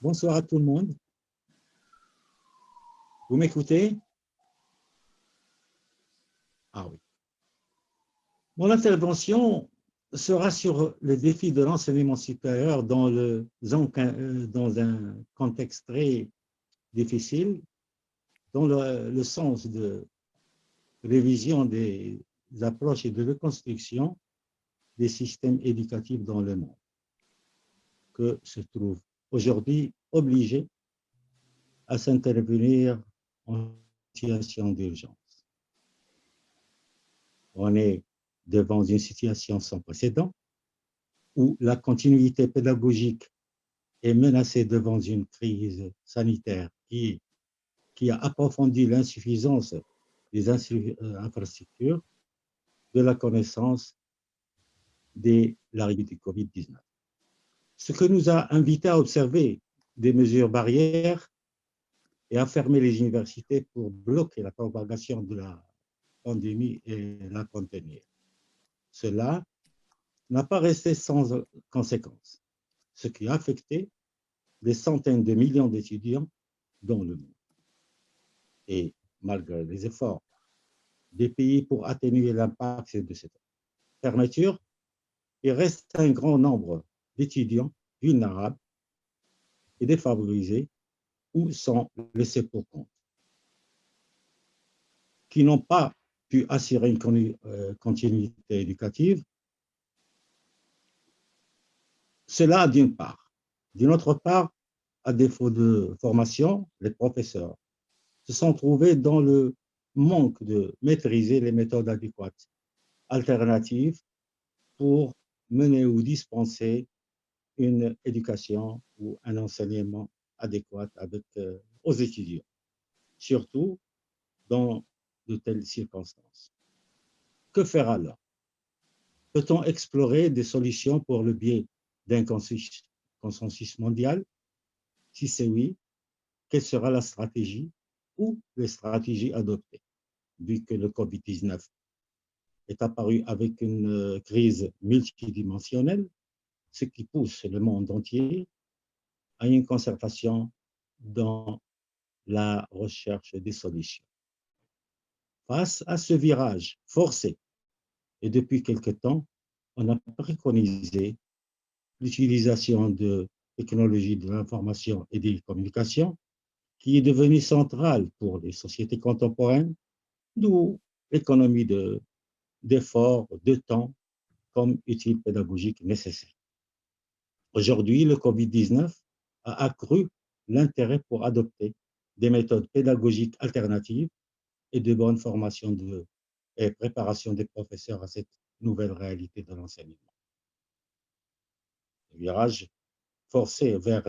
Bonsoir à tout le monde. Vous m'écoutez? Ah oui. Mon intervention sera sur le défi de l'enseignement supérieur dans un contexte très difficile, dans le sens de révision des approches et de reconstruction des systèmes éducatifs dans le monde, que se trouve aujourd'hui obligé à s'intervenir en situation d'urgence. On est devant une situation sans précédent où la continuité pédagogique est menacée devant une crise sanitaire qui a approfondi l'insuffisance des infrastructures, de la connaissance de l'arrivée du Covid-19. Ce que nous a invité à observer des mesures barrières et à fermer les universités pour bloquer la propagation de la pandémie et la contenir. Cela n'a pas resté sans conséquences, ce qui a affecté des centaines de millions d'étudiants dans le monde. Et malgré les efforts des pays pour atténuer l'impact de cette fermeture, il reste un grand nombre d'étudiants vulnérables et défavorisés ou sont laissés pour compte, qui n'ont pas pu assurer une continuité éducative. Cela d'une part. D'une autre part, à défaut de formation, les professeurs se sont trouvés dans le manque de maîtriser les méthodes adéquates, alternatives pour mener ou dispenser une éducation ou un enseignement adéquat aux étudiants, surtout dans de telles circonstances. Que faire alors? Peut-on explorer des solutions pour le biais d'un consensus mondial? Si c'est oui, quelle sera la stratégie ou les stratégies adoptées, vu que le Covid-19 est apparu avec une crise multidimensionnelle, ce qui pousse le monde entier à une concertation dans la recherche des solutions. Face à ce virage forcé, et depuis quelque temps, on a préconisé l'utilisation de technologies de l'information et des communications, qui est devenue centrale pour les sociétés contemporaines, d'où l'économie d'efforts, de temps, comme outil pédagogique nécessaire. Aujourd'hui, le Covid-19 a accru l'intérêt pour adopter des méthodes pédagogiques alternatives et de bonne formation et préparation des professeurs à cette nouvelle réalité de l'enseignement. Le virage forcé vers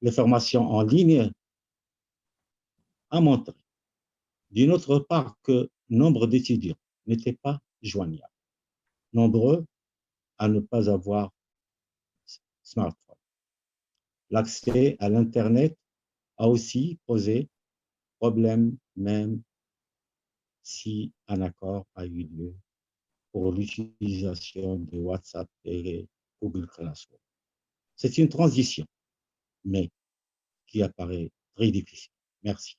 les formations en ligne a montré, d'une autre part, que nombre d'étudiants n'étaient pas joignables, nombreux à ne pas avoir smartphone. L'accès à l'Internet a aussi posé problème, même si un accord a eu lieu pour l'utilisation de WhatsApp et Google Classroom. C'est une transition, mais qui apparaît très difficile. Merci.